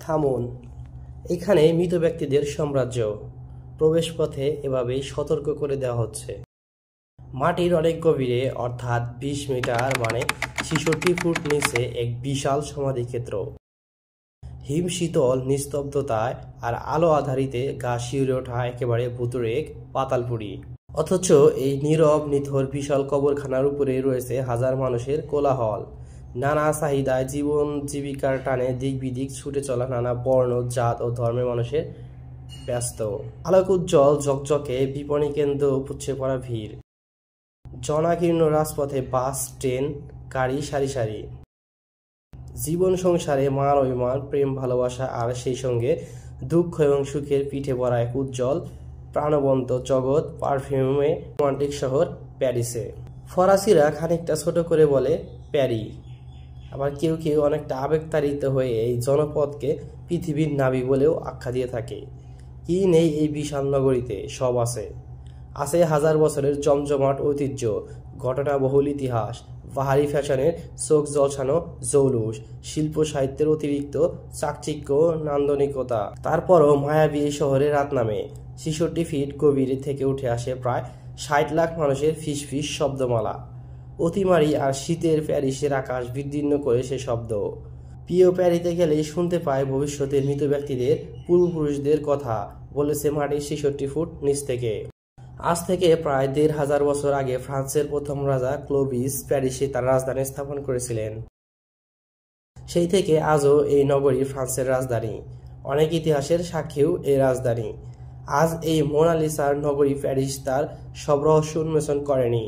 থামুন, এখানে মৃত ব্যক্তিদের সাম্রাজ্য। প্রবেশপথে এভাবেই সতর্ক করে দেওয়া হচ্ছে। মাটির অনেক গভীরে, অর্থাৎ 20 মিটার মানে 66 ফুট নিচে এক বিশাল সমাধিক্ষেত্র। হিমশীতল নিস্তব্ধতায় আর আলো আধারিতে গা শিউরে ওঠা একেবারে ভুতুড়ে এক পাতালপুরী। অথচ এই নীরব নিথর বিশাল কবরখানার উপরে রয়েছে হাজার মানুষের কোলাহল। নানা চাহিদায় জীবন জীবিকার টানে দিক বিদিক ছুটে চলা নানা বর্ণ, জাত ও ধর্মের মানুষের ব্যস্ত আলোক উজ্জ্বল ঝকঝকে বিপণী কেন্দ্র, উপচে পড়া ভিড়। জনাকীর্ণ রাজপথে বাস, ট্রেন, গাড়ি সারি সারি। জীবন সংসারে মান অভিমান, প্রেম ভালোবাসা আর সেই সঙ্গে দুঃখ এবং সুখের পিঠে পড়া এক উজ্জ্বল প্রাণবন্ত জগৎ। পারফিউমে রোমান্টিক শহর প্যারিসে। ফরাসিরা খানিকটা ছোট করে বলে প্যারি, আবার কেউ কেউ অনেকটা আবেগতাড়িত হয়ে এই জনপদকে পৃথিবীর নাভি বলেও আখ্যা দিয়ে থাকে। কি নেই এই বিশাল নগরীতে? সব আছে। আছে হাজার বছরের জমজমাট ঐতিহ্য, ঘটনাবহুল ইতিহাস, বাহারি ফ্যাশনের চোখ ঝলসানো জৌলুস, শিল্প সাহিত্যের অতিরিক্ত চাকচিক্য, নান্দনিকতা। তারপরও মায়াবী এই শহরে রাত নামে। 66 ফিট গভীরে থেকে উঠে আসে প্রায় 60 লাখ মানুষের ফিসফিস শব্দমালা। অতিমারি আর শীতের প্যারিসের আকাশ বিদীর্ণ করে সে শব্দ। প্রিয় প্যারিতে গেলেই শুনতে পায় ভবিষ্যতের মৃত ব্যক্তিদের, পূর্বপুরুষদের কথা, বলেছে মাটির 66 ফুট নিচ থেকে। আজ থেকে প্রায় 1500 বছর আগে ফ্রান্সের প্রথম রাজা ক্লোভিস প্যারিসে তার রাজধানী স্থাপন করেছিলেন। সেই থেকে আজও এই নগরী ফ্রান্সের রাজধানী। অনেক ইতিহাসের সাক্ষীও এই রাজধানী। আজ এই মোনালিসার নগরী প্যারিস তার সব রহস্য উন্মোচন করেনি।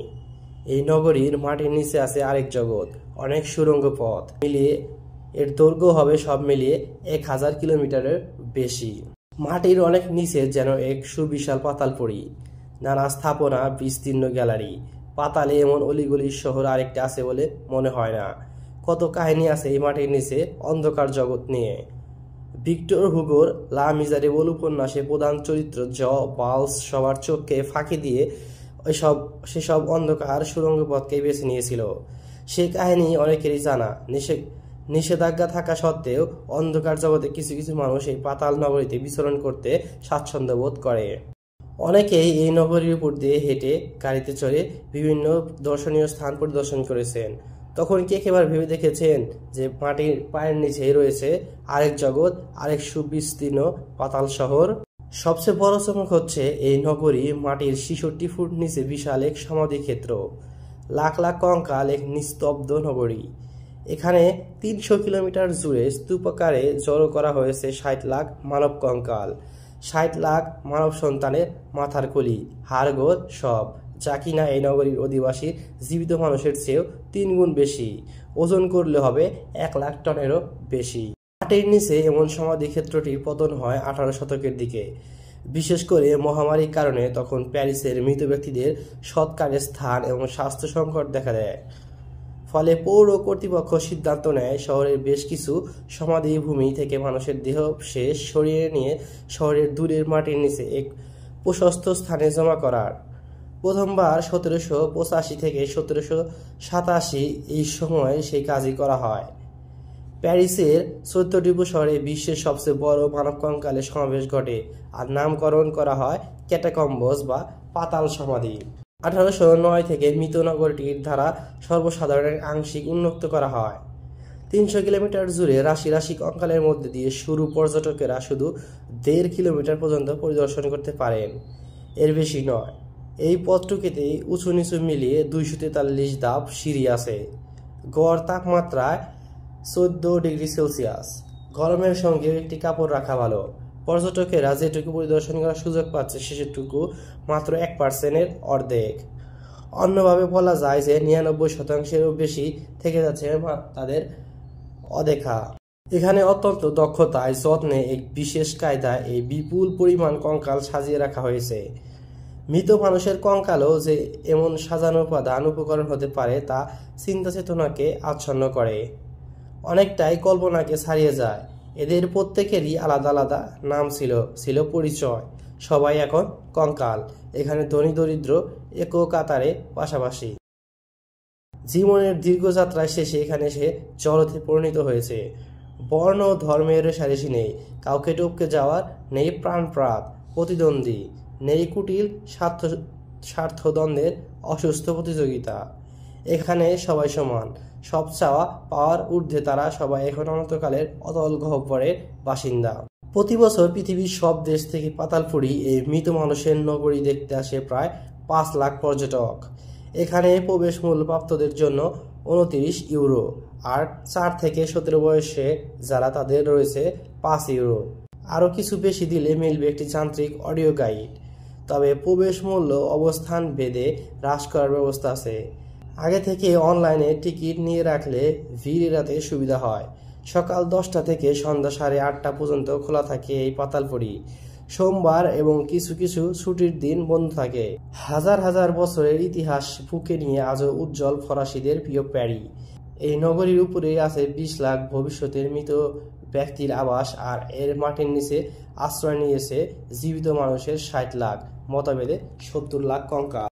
এই নগরীর মাটির নিচে আছে আরেক জগৎ, অনেক সুড়ঙ্গ পথ মিলিয়ে এর দৈর্ঘ্য হবে সব মিলিয়ে 1000 কিলোমিটারের বেশি। মাটির অনেক নিচে যেন এক সুবিশাল পাতালপুরী। নানা স্থাপনা, বিস্তীর্ণ গ্যালারি। পাতালে এমন অলিগলির শহর আরেকটা আছে বলে মনে হয় না। কত কাহিনী আছে এই মাটির নিচে অন্ধকার জগৎ নিয়ে। ভিক্টর হুগোর লা মিজারেবল উপন্যাসে প্রধান চরিত্র বালস সবার চোখকে ফাঁকি দিয়ে সেসব অন্ধকার সুড়ঙ্গ পথকে বেছে নিয়েছিল। সেই কাহিনী অনেকেরই জানা। নিষেধাজ্ঞা থাকা সত্ত্বেও অন্ধকার জগতে কিছু কিছু মানুষ এই পাতাল নগরীতে বিচরণ করতে স্বাচ্ছন্দ্য বোধ করে। অনেকেই এই নগরীর উপর দিয়ে হেঁটে, গাড়িতে চড়ে বিভিন্ন দর্শনীয় স্থান পরিদর্শন করেছেন। তখন কি একেবারে ভেবে দেখেছেন যে মাটির পায়ের নিচেই রয়েছে আরেক জগৎ, আরেক সুবিস্তীর্ণ পাতাল শহর? সবচেয়ে বড় চমক হচ্ছে এই নগরী মাটির 66 ফুট নিচে বিশাল এক সমাধিক্ষেত্র। লাখ লাখ কঙ্কাল, এক নিস্তব্ধ নগরী। এখানে 300 কিলোমিটার জুড়ে স্তূপাকারে জড়ো করা হয়েছে 60 লাখ মানব কঙ্কাল, 60 লাখ মানব সন্তানের মাথার খুলি, হাড়গোড় সব, যা কিনা এই নগরীর অধিবাসী জীবিত মানুষের চেয়েও 3 গুণ বেশি। ওজন করলে হবে 1 লাখ টনেরও বেশি। মাটির নিচে এমন সমাধিক্ষেত্রটির পতন হয় 18 শতকের দিকে। বিশেষ করে মহামারীর কারণে তখন প্যারিসের মৃত ব্যক্তিদের সৎকারের স্থান এবং স্বাস্থ্য সংকট দেখা দেয়। ফলে পৌর কর্তৃপক্ষ সিদ্ধান্ত নেয় শহরের বেশ কিছু সমাধিভূমি থেকে মানুষের দেহ শেষ সরিয়ে নিয়ে শহরের দূরের মাটির নিচে এক প্রশস্ত স্থানে জমা করার। প্রথমবার 1785 থেকে 1787 এই সময় সেই কাজই করা হয়। প্যারিসের 14টি উপশহরে বিশ্বের সবচেয়ে বড় মানব কঙ্কালের সমাবেশ ঘটে আর নামকরণ করা হয় ক্যাটাকম্বস বা পাতাল সমাধি। 1809 থেকে মৃত নগরীটির দ্বারা সর্বসাধারণের আংশিক উন্মুক্ত করা হয়। 300 কিলোমিটার জুড়ে রাশি রাশি কঙ্কালের মধ্যে দিয়ে শুরু পর্যটকেরা শুধু 1.5 কিলোমিটার পর্যন্ত পরিদর্শন করতে পারেন, এর বেশি নয়। এই পথটুকুতে উঁচু নিচু মিলিয়ে 243 ধাপ সিঁড়ি আছে। গড় তাপমাত্রায় 14 ডিগ্রি সেলসিয়াস। গরমের সঙ্গে একটি কাপড় রাখা ভালো। পর্যটকেরা যেটুকু পরিদর্শন করার সুযোগ পাচ্ছে সেটুকু মাত্র 1%-এর অর্ধেক। অন্যভাবে বলা যায় যে 99%-এরও বেশি থেকে যাচ্ছে তাদের অদেখা। এখানে অত্যন্ত দক্ষতায়, যত্নে, এক বিশেষ কায়দায় এই বিপুল পরিমাণ কঙ্কাল সাজিয়ে রাখা হয়েছে। মৃত মানুষের কঙ্কালও যে এমন সাজানো উপাদান উপকরণ হতে পারে তা চিন্তা চেতনাকে আচ্ছন্ন করে, অনেকটাই কল্পনাকে ছাড়িয়ে যায়। এদের প্রত্যেকেরই আলাদা আলাদা নাম ছিল পরিচয়। সবাই এখন কঙ্কাল। এখানে ধনী দরিদ্র একো কাতারে পাশাপাশি। জীবনের দীর্ঘ যাত্রায় শেষে এখানে সে জড়তে পরিণত হয়েছে। বর্ণ ও ধর্মের রেষারেষি নেই, কাউকে টপকে যাওয়ার নেই প্রাণপ্রাদ, প্রতিদ্বন্দ্বী নেই, কুটিল স্বার্থদ্বন্দ্বের অসুস্থ প্রতিযোগিতা। এখানে সবাই সমান, সব চাওয়া পাওয়ার ঊর্ধ্বে তারা সবাই এখন অনন্তকালের অতল গহ্বরের বাসিন্দা। প্রতি বছর পৃথিবীর সব দেশ থেকে পাতালপুরী এই মৃত মানুষের নগরী দেখতে আসে প্রায় 5 লাখ পর্যটক। এখানে প্রবেশ মূল্য প্রাপ্তদের জন্য 29 ইউরো, আর 4 থেকে 17 বয়সে যারা তাদের রয়েছে 5 ইউরো। আরও কিছু বেশি দিলে মিলবে একটি যান্ত্রিক অডিও গাইড। তবে প্রবেশ মূল্য অবস্থান ভেদে হ্রাস করার ব্যবস্থা আছে। আগে থেকে অনলাইনে টিকিট নিয়ে রাখলে ভিড় এড়াতে সুবিধা হয়। সকাল 10টা থেকে সন্ধ্যা 8:30 পর্যন্ত খোলা থাকে এই পাতালপুরী। সোমবার এবং কিছু কিছু ছুটির দিন বন্ধ থাকে। হাজার হাজার বছরের ইতিহাস বুকে নিয়ে আজও উজ্জ্বল ফরাসিদের প্রিয় প্যারি। এই নগরীর উপরে আছে 20 লাখ ভবিষ্যতের মৃত ব্যক্তির আবাস, আর এর মাটির নিচে আশ্রয় নিয়েছে জীবিত মানুষের 60 লাখ, মতভেদে 70 লাখ কঙ্কাল।